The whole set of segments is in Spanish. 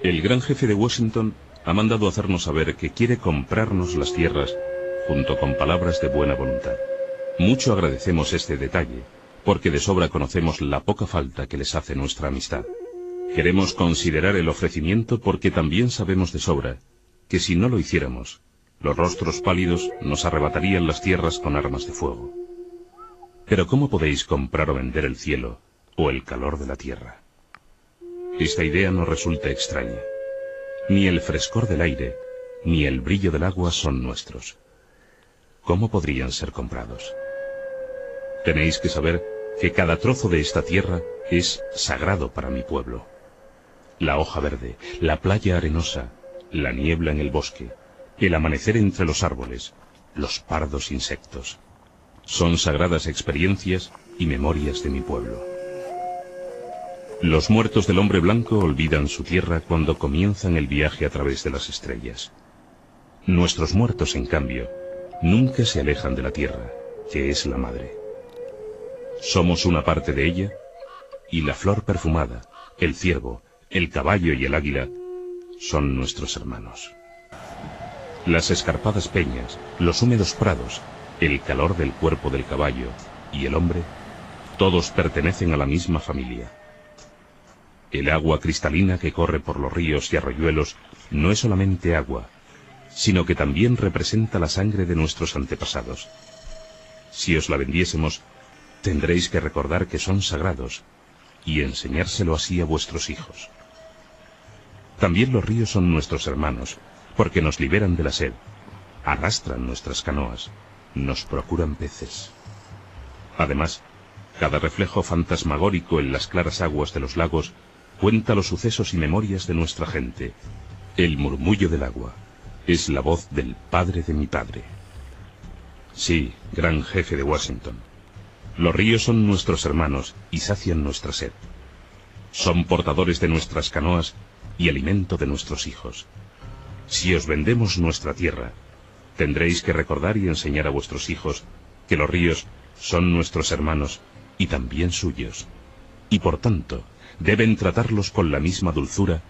El gran jefe de Washington ha mandado hacernos saber que quiere comprarnos las tierras, junto con palabras de buena voluntad. Mucho agradecemos este detalle, porque de sobra conocemos la poca falta que les hace nuestra amistad. Queremos considerar el ofrecimiento porque también sabemos de sobra que si no lo hiciéramos, los rostros pálidos nos arrebatarían las tierras con armas de fuego. Pero ¿cómo podéis comprar o vender el cielo o el calor de la tierra? Esta idea nos resulta extraña. Ni el frescor del aire, ni el brillo del agua son nuestros. ¿Cómo podrían ser comprados? Tenéis que saber que cada trozo de esta tierra es sagrado para mi pueblo. La hoja verde, la playa arenosa, la niebla en el bosque, el amanecer entre los árboles, los pardos insectos. Son sagradas experiencias y memorias de mi pueblo. Los muertos del hombre blanco olvidan su tierra cuando comienzan el viaje a través de las estrellas. Nuestros muertos, en cambio, nunca se alejan de la tierra, que es la madre. Somos una parte de ella, y la flor perfumada, el ciervo, el caballo y el águila son nuestros hermanos. Las escarpadas peñas, los húmedos prados, el calor del cuerpo del caballo y el hombre, todos pertenecen a la misma familia. El agua cristalina que corre por los ríos y arroyuelos no es solamente agua, sino que también representa la sangre de nuestros antepasados. Si os la vendiésemos, tendréis que recordar que son sagrados y enseñárselo así a vuestros hijos. También los ríos son nuestros hermanos, porque nos liberan de la sed, arrastran nuestras canoas, nos procuran peces. Además, cada reflejo fantasmagórico en las claras aguas de los lagos cuenta los sucesos y memorias de nuestra gente. El murmullo del agua es la voz del padre de mi padre. Sí, gran jefe de Washington. Los ríos son nuestros hermanos y sacian nuestra sed. Son portadores de nuestras canoas y alimento de nuestros hijos. Si os vendemos nuestra tierra, tendréis que recordar y enseñar a vuestros hijos que los ríos son nuestros hermanos y también suyos, y por tanto deben tratarlos con la misma dulzura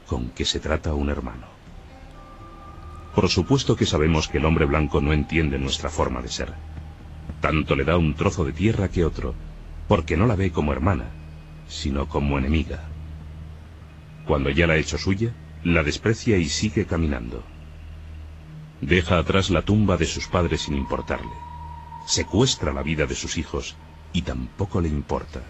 con que se trata a un hermano. Por supuesto que sabemos que el hombre blanco no entiende nuestra forma de ser. Tanto le da un trozo de tierra que otro, porque no la ve como hermana, sino como enemiga. Cuando ya la ha hecho suya, la desprecia y sigue caminando. Deja atrás la tumba de sus padres sin importarle. Secuestra la vida de sus hijos y tampoco le importa.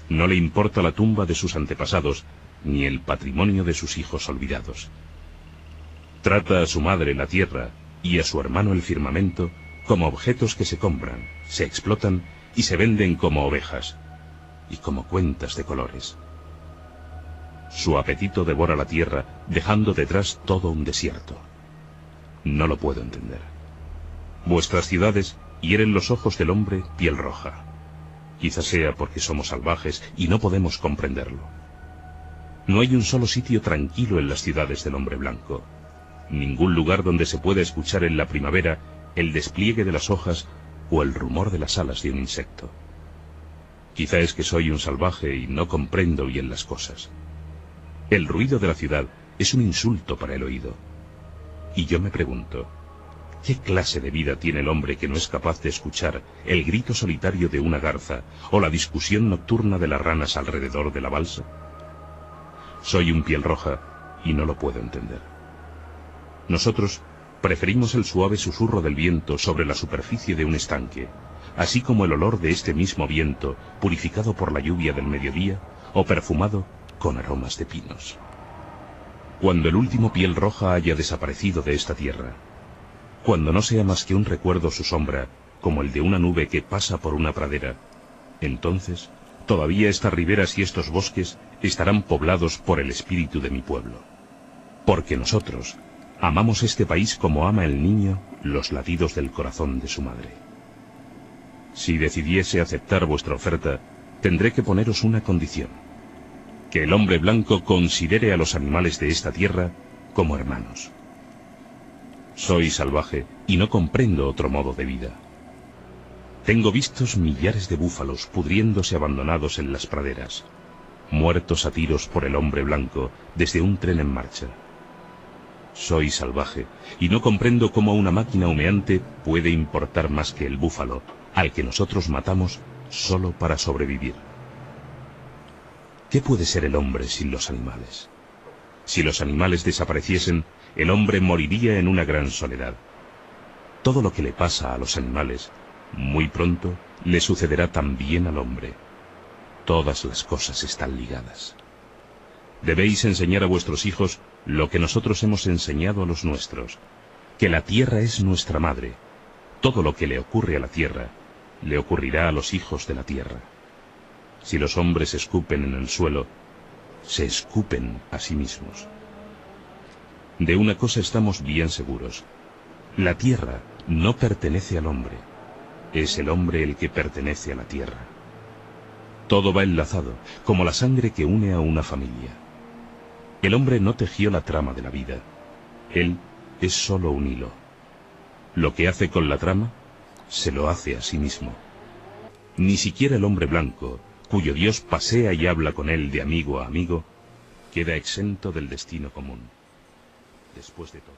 No le importa la tumba de sus antepasados, ni el patrimonio de sus hijos olvidados. Trata a su madre, la tierra, y a su hermano, el firmamento, como objetos que se compran, se explotan y se venden como ovejas, y como cuentas de colores. Su apetito devora la tierra, dejando detrás todo un desierto. No lo puedo entender. Vuestras ciudades hieren los ojos del hombre piel roja. Quizás sea porque somos salvajes y no podemos comprenderlo. No hay un solo sitio tranquilo en las ciudades del hombre blanco. Ningún lugar donde se pueda escuchar en la primavera el despliegue de las hojas o el rumor de las alas de un insecto. Quizá es que soy un salvaje y no comprendo bien las cosas. El ruido de la ciudad es un insulto para el oído. Y yo me pregunto, ¿qué clase de vida tiene el hombre que no es capaz de escuchar el grito solitario de una garza o la discusión nocturna de las ranas alrededor de la balsa? Soy un piel roja y no lo puedo entender. Nosotros preferimos el suave susurro del viento sobre la superficie de un estanque, así como el olor de este mismo viento purificado por la lluvia del mediodía o perfumado con aromas de pinos. Cuando el último piel roja haya desaparecido de esta tierra, cuando no sea más que un recuerdo su sombra, como el de una nube que pasa por una pradera, entonces todavía estas riberas y estos bosques estarán poblados por el espíritu de mi pueblo. Porque nosotros amamos este país como ama el niño los latidos del corazón de su madre. Si decidiese aceptar vuestra oferta, tendré que poneros una condición: que el hombre blanco considere a los animales de esta tierra como hermanos. Soy salvaje y no comprendo otro modo de vida. Tengo vistos millares de búfalos pudriéndose abandonados en las praderas. muertos a tiros por el hombre blanco desde un tren en marcha. Soy salvaje, y no comprendo cómo una máquina humeante puede importar más que el búfalo, al que nosotros matamos solo para sobrevivir. ¿Qué puede ser el hombre sin los animales? Si los animales desapareciesen, el hombre moriría en una gran soledad. Todo lo que le pasa a los animales, muy pronto le sucederá también al hombre. Todas las cosas están ligadas. Debéis enseñar a vuestros hijos lo que nosotros hemos enseñado a los nuestros, que la tierra es nuestra madre. Todo lo que le ocurre a la tierra, le ocurrirá a los hijos de la tierra. Si los hombres escupen en el suelo, se escupen a sí mismos. De una cosa estamos bien seguros: la tierra no pertenece al hombre, es el hombre el que pertenece a la tierra. Todo va enlazado, como la sangre que une a una familia. El hombre no tejió la trama de la vida, él es solo un hilo. Lo que hace con la trama, se lo hace a sí mismo. Ni siquiera el hombre blanco, cuyo Dios pasea y habla con él de amigo a amigo, queda exento del destino común. Después de todo.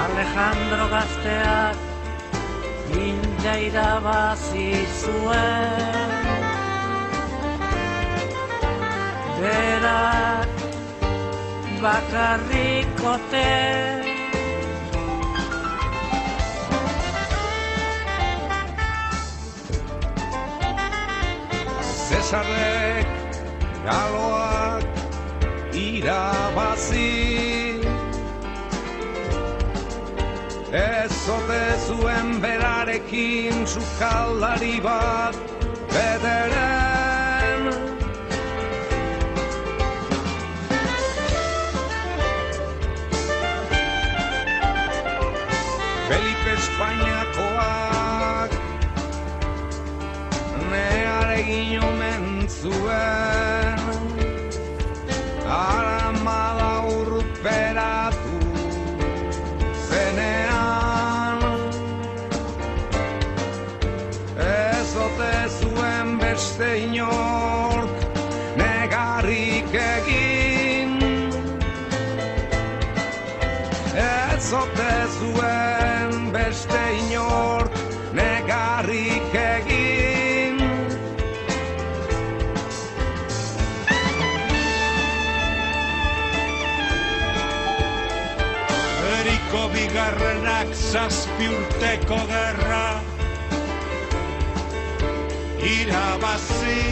Alejandro gazteak mila irabazi zuen, berak bakarrikote. Cesarrek galoak irabazi, ez ote zuen berarekin sukaldari bat bederen. Felipe Espainiakoak nearegin omen zuen, aramala urperatu zenean. Ez ote zuen beste inork negarrik egin, ez ote zuen beste inork negarrik egin. Eriko bigarrenak 7 urteko gerra irabazi,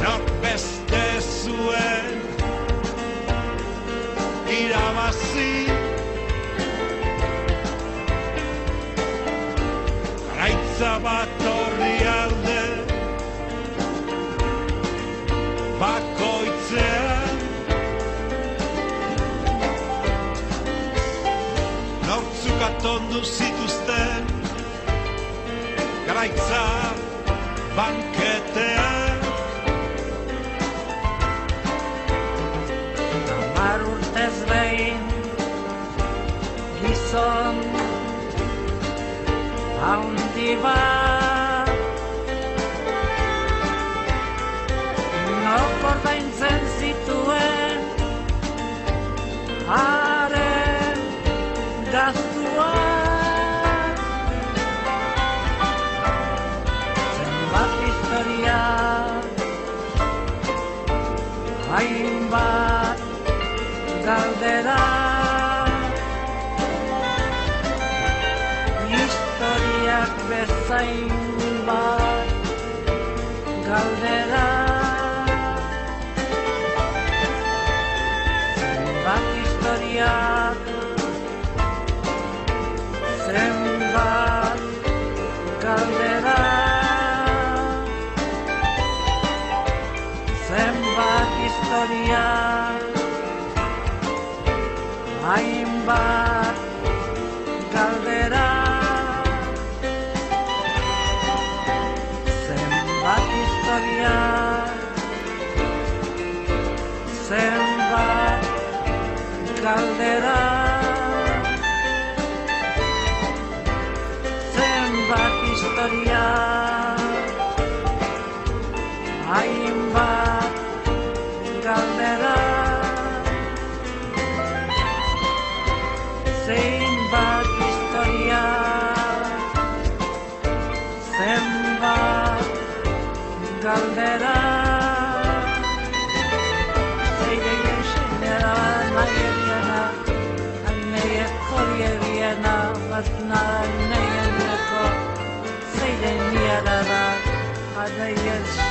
nork beste zuen irabazi. Garaitza bat horri alde bakoitzean, nortzuk atondu zituzten garaitza banketean. 10 urtez behin gizon haundi bat, nork ordaintzen zituen haren gastuak. Zenbat historia, hainbat galdera, historiak bezain bat galdera. Zenbat historiak, zenbat galdera, zenbat historiak, hainbat galdera. Zenbat galdera. Zenbat historia, hainbat galdera. Zenbat historia, zenbat galdera. Zeideien senera, nahieriena, aneiek horieriena, batna neieneko, zeideien niarara, adeiez